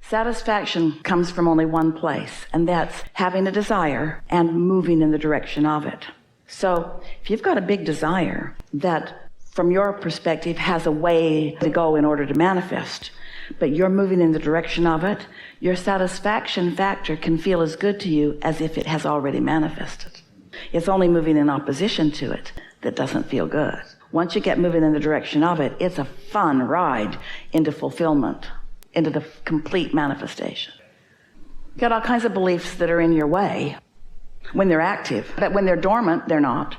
Satisfaction comes from only one place, and that's having a desire and moving in the direction of it. So if you've got a big desire that from your perspective has a way to go in order to manifest, but you're moving in the direction of it, your satisfaction factor can feel as good to you as if it has already manifested. It's only moving in opposition to it that doesn't feel good. Once you get moving in the direction of it, it's a fun ride into fulfillment, into the complete manifestation. You've got all kinds of beliefs that are in your way when they're active, but when they're dormant, they're not.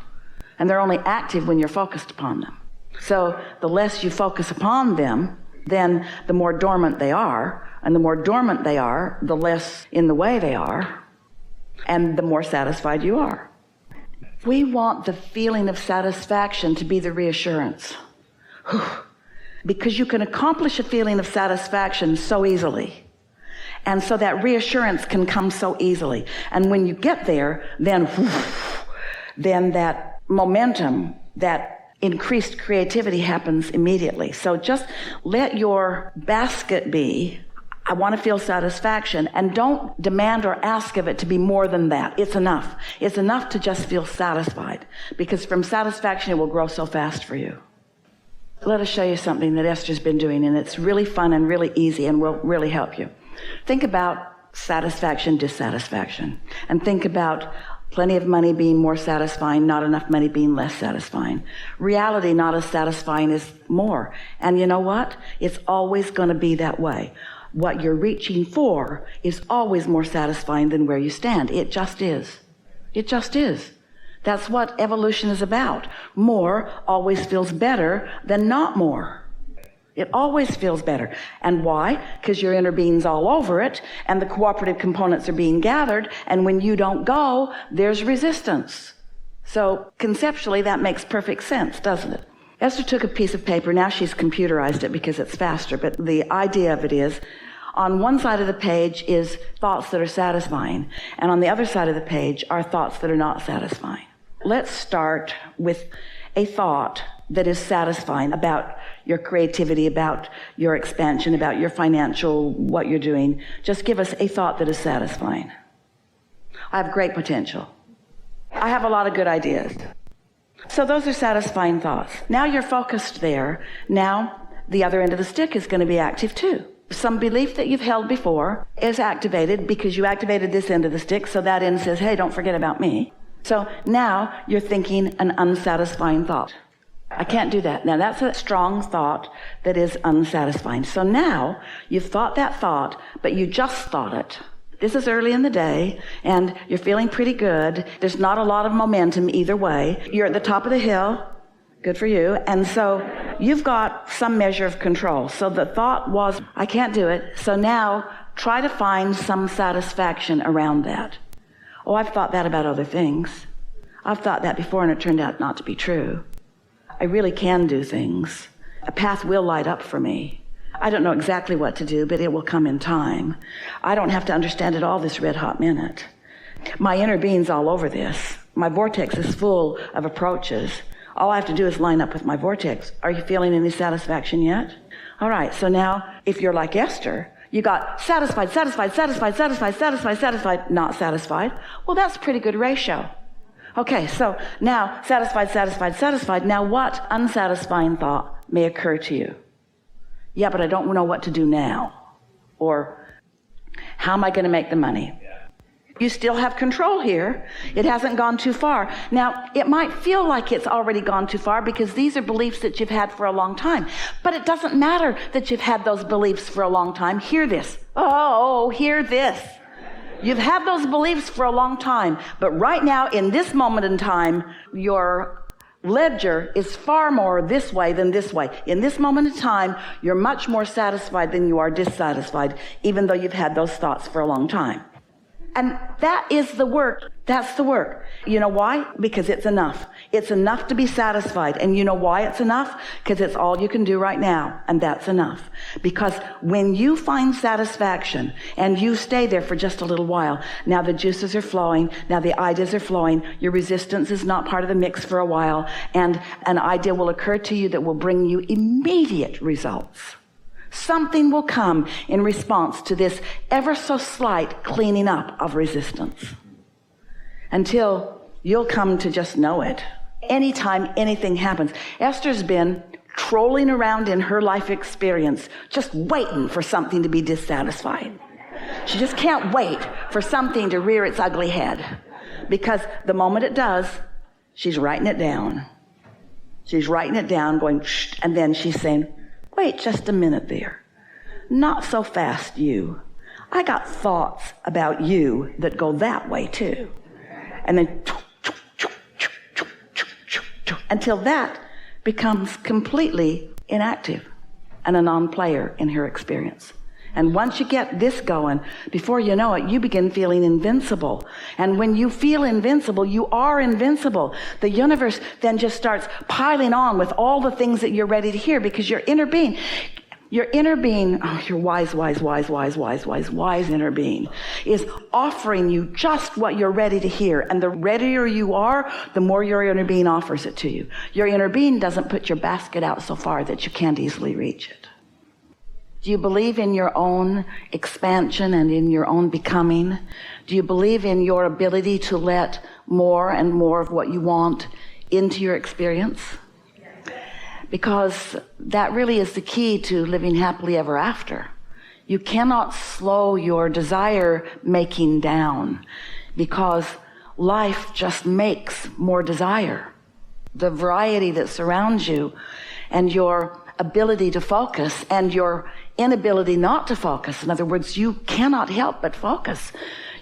And they're only active when you're focused upon them. So the less you focus upon them, then the more dormant they are. And the more dormant they are, the less in the way they are. And the more satisfied you are. We want the feeling of satisfaction to be the reassurance. Because you can accomplish a feeling of satisfaction so easily. And so that reassurance can come so easily. And when you get there, then that momentum, that increased creativity happens immediately. So just let your basket be, I want to feel satisfaction, and don't demand or ask of it to be more than that. It's enough. It's enough to just feel satisfied, because from satisfaction it will grow so fast for you. Let us show you something that Esther's been doing, and it's really fun and really easy and will really help you. Think about satisfaction, dissatisfaction, and think about plenty of money being more satisfying, not enough money being less satisfying. Reality not as satisfying as more. And you know what? It's always going to be that way. What you're reaching for is always more satisfying than where you stand. It just is. It just is. That's what evolution is about. More always feels better than not more. It always feels better. And why? Because your inner being's all over it, and the cooperative components are being gathered, and when you don't go, there's resistance. So conceptually, that makes perfect sense, doesn't it? Esther took a piece of paper. Now she's computerized it because it's faster, but the idea of it is, on one side of the page is thoughts that are satisfying, and on the other side of the page are thoughts that are not satisfying. Let's start with a thought that is satisfying about your creativity, about your expansion, about your financial, what you're doing. Just give us a thought that is satisfying. I have great potential. I have a lot of good ideas. So those are satisfying thoughts. Now you're focused there. Now the other end of the stick is going to be active too. Some belief that you've held before is activated because you activated this end of the stick, so that end says, hey, don't forget about me. So now you're thinking an unsatisfying thought. I can't do that. Now that's a strong thought that is unsatisfying. So now you've thought that thought, but you just thought it. This is early in the day, and you're feeling pretty good. There's not a lot of momentum either way. You're at the top of the hill. Good for you. And so you've got some measure of control. So the thought was, I can't do it. So now try to find some satisfaction around that. Oh, I've thought that about other things. I've thought that before, and it turned out not to be true. I really can do things. A path will light up for me. I don't know exactly what to do, but it will come in time. I don't have to understand it all this red hot minute. My inner being's all over this. My vortex is full of approaches. All I have to do is line up with my vortex. Are you feeling any satisfaction yet? All right, so now if you're like Esther, you got satisfied, satisfied, satisfied, satisfied, satisfied, satisfied, not satisfied. Well, that's a pretty good ratio. Okay, so now satisfied, satisfied, satisfied. Now what unsatisfying thought may occur to you? Yeah, but I don't know what to do now. Or how am I going to make the money? You still have control here. It hasn't gone too far. Now, it might feel like it's already gone too far because these are beliefs that you've had for a long time. But it doesn't matter that you've had those beliefs for a long time. Hear this. Oh, hear this. You've had those beliefs for a long time, but right now, in this moment in time, your ledger is far more this way than this way. In this moment in time, you're much more satisfied than you are dissatisfied, even though you've had those thoughts for a long time. And that is the work. That's the work. You know why? Because it's enough. It's enough to be satisfied. And you know why it's enough? Because it's all you can do right now. And that's enough. Because when you find satisfaction and you stay there for just a little while, now the juices are flowing. Now the ideas are flowing. Your resistance is not part of the mix for a while. And an idea will occur to you that will bring you immediate results. Something will come in response to this ever so slight cleaning up of resistance until you'll come to just know it. Anytime anything happens, Esther's been trolling around in her life experience, just waiting for something to be dissatisfied. She just can't wait for something to rear its ugly head, because the moment it does, she's writing it down. She's writing it down, going, shh, and then she's saying, wait just a minute there. Not so fast, you. I got thoughts about you that go that way too. And then until that becomes completely inactive and a non-player in her experience. And once you get this going, before you know it, you begin feeling invincible. And when you feel invincible, you are invincible. The universe then just starts piling on with all the things that you're ready to hear, because your inner being, your wise inner being is offering you just what you're ready to hear. And the readier you are, the more your inner being offers it to you. Your inner being doesn't put your basket out so far that you can't easily reach it. Do you believe in your own expansion and in your own becoming? Do you believe in your ability to let more and more of what you want into your experience? Because that really is the key to living happily ever after. You cannot slow your desire making down, because life just makes more desire. The variety that surrounds you and your ability to focus and your inability not to focus. In other words, you cannot help but focus.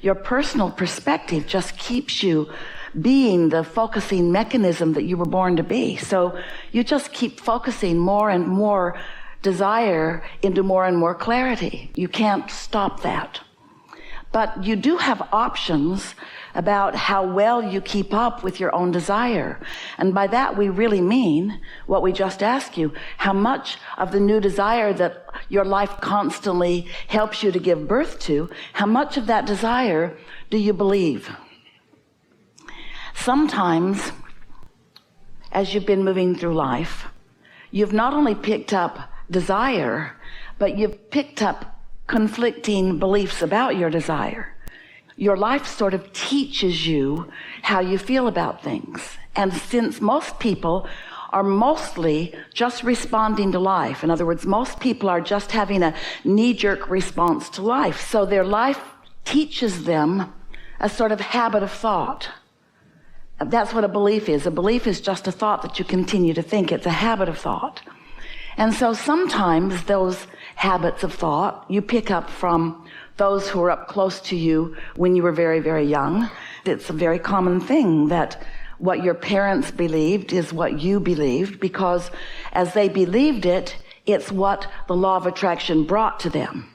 Your personal perspective just keeps you being the focusing mechanism that you were born to be. So you just keep focusing more and more desire into more and more clarity. You can't stop that. But you do have options about how well you keep up with your own desire. And by that, we really mean what we just asked you. How much of the new desire that your life constantly helps you to give birth to, how much of that desire do you believe? Sometimes, as you've been moving through life, you've not only picked up desire, but you've picked up conflicting beliefs about your desire. Your life sort of teaches you how you feel about things. And since most people are mostly just responding to life, in other words, most people are just having a knee-jerk response to life, so their life teaches them a sort of habit of thought. That's what a belief is. A belief is just a thought that you continue to think. It's a habit of thought. And so sometimes those habits of thought you pick up from those who are up close to you when you were very, very young. It's a very common thing that what your parents believed is what you believed, because as they believed it, it's what the law of attraction brought to them.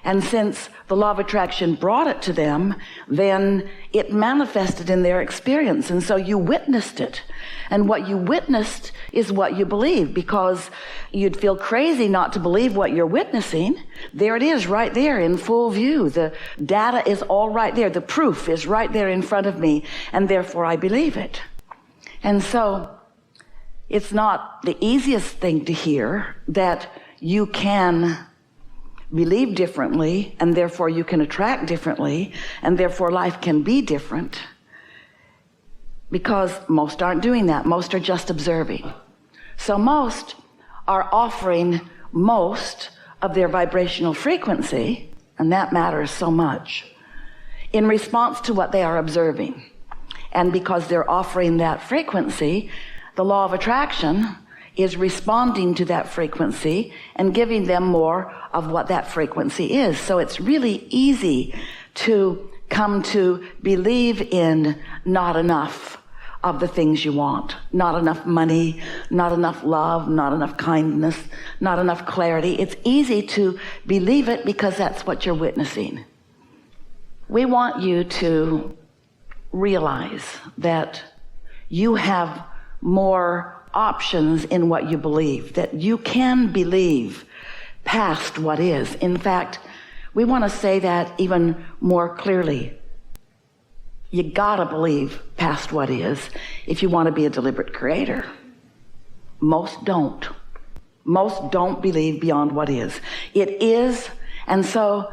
And since the law of attraction brought it to them, then it manifested in their experience. And so you witnessed it. And what you witnessed is what you believe, because you'd feel crazy not to believe what you're witnessing. There it is right there in full view. The data is all right there. The proof is right there in front of me, and therefore I believe it. And so it's not the easiest thing to hear that you can believe differently, and therefore you can attract differently, and therefore life can be different, because most aren't doing that. Most are just observing. So most are offering most of their vibrational frequency, and that matters so much, in response to what they are observing. And because they're offering that frequency, the law of attraction is responding to that frequency and giving them more of what that frequency is. So it's really easy to come to believe in not enough of the things you want. Not enough money, not enough love, not enough kindness, not enough clarity. It's easy to believe it because that's what you're witnessing. We want you to realize that you have more options in what you believe, that you can believe past what is. In fact, we want to say that even more clearly. You gotta believe past what is if you want to be a deliberate creator. Most don't. Most don't believe beyond what is. It is, and so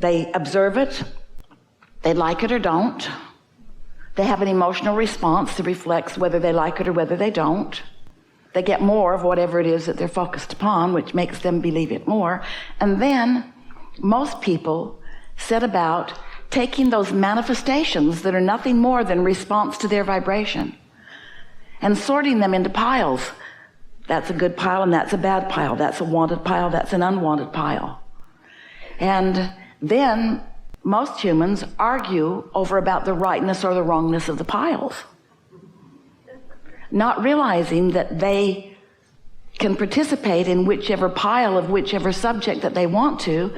they observe it, they like it or don't. They have an emotional response that reflects whether they like it or whether they don't. They get more of whatever it is that they're focused upon, which makes them believe it more. And then most people set about taking those manifestations that are nothing more than response to their vibration and sorting them into piles. That's a good pile and that's a bad pile. That's a wanted pile, that's an unwanted pile. And then most humans argue over about the rightness or the wrongness of the piles, not realizing that they can participate in whichever pile of whichever subject that they want to,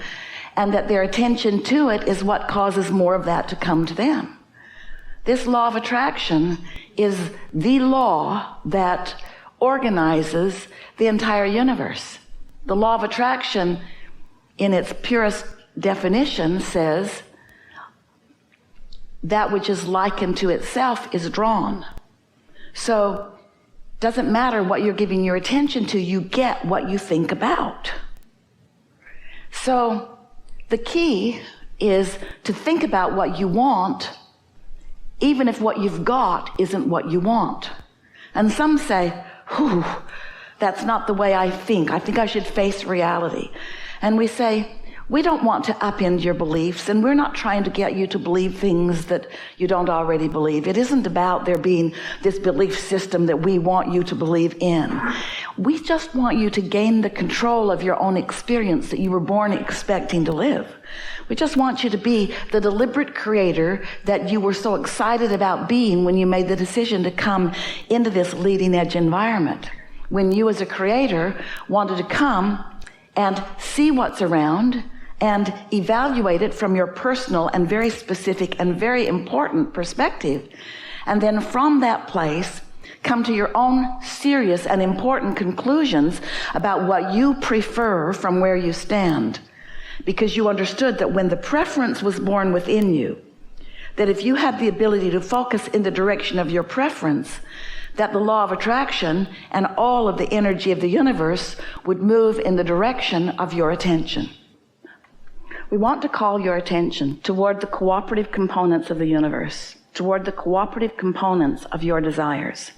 and that their attention to it is what causes more of that to come to them. This law of attraction is the law that organizes the entire universe. The law of attraction, in its purest definition, says that which is likened to itself is drawn. So it doesn't matter what you're giving your attention to, you get what you think about. So the key is to think about what you want, even if what you've got isn't what you want. And some say, whew, that's not the way I think. I think I should face reality. And we say, we don't want to upend your beliefs, and we're not trying to get you to believe things that you don't already believe. It isn't about there being this belief system that we want you to believe in. We just want you to gain the control of your own experience that you were born expecting to live. We just want you to be the deliberate creator that you were so excited about being when you made the decision to come into this leading edge environment. When you as a creator wanted to come and see what's around and evaluate it from your personal and very specific and very important perspective. And then from that place, come to your own serious and important conclusions about what you prefer from where you stand. Because you understood that when the preference was born within you, that if you had the ability to focus in the direction of your preference, that the law of attraction and all of the energy of the universe would move in the direction of your attention. We want to call your attention toward the cooperative components of the universe, toward the cooperative components of your desires.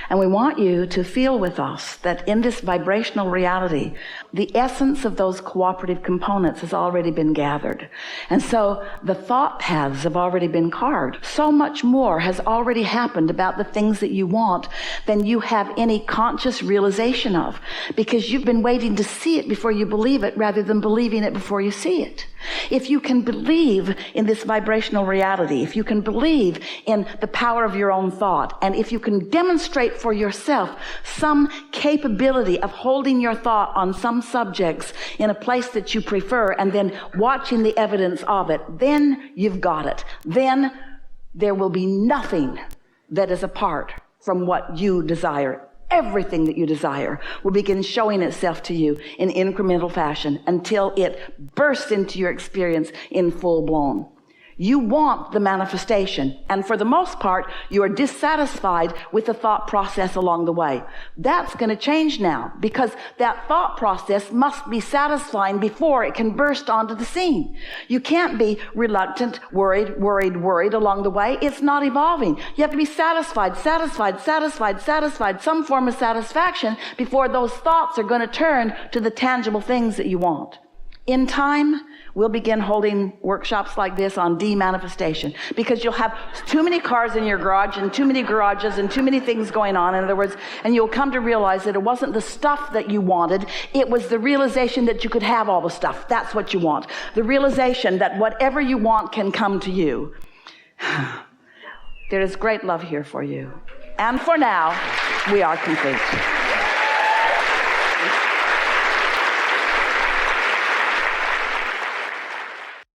And we want you to feel with us that in this vibrational reality, the essence of those cooperative components has already been gathered. And so the thought paths have already been carved. So much more has already happened about the things that you want than you have any conscious realization of, because you've been waiting to see it before you believe it rather than believing it before you see it. If you can believe in this vibrational reality, if you can believe in the power of your own thought, and if you can demonstrate for yourself some capability of holding your thought on some subjects in a place that you prefer and then watching the evidence of it, then you've got it. Then there will be nothing that is apart from what you desire. Everything that you desire will begin showing itself to you in incremental fashion until it bursts into your experience in full blown. You want the manifestation, and for the most part, you are dissatisfied with the thought process along the way. That's going to change now, because that thought process must be satisfying before it can burst onto the scene. You can't be reluctant, worried along the way. It's not evolving. You have to be satisfied, some form of satisfaction before those thoughts are going to turn to the tangible things that you want. In time, we'll begin holding workshops like this on de-manifestation, because you'll have too many cars in your garage and too many garages and too many things going on, in other words, and you'll come to realize that it wasn't the stuff that you wanted, it was the realization that you could have all the stuff. That's what you want. The realization that whatever you want can come to you. There is great love here for you. And for now, we are complete.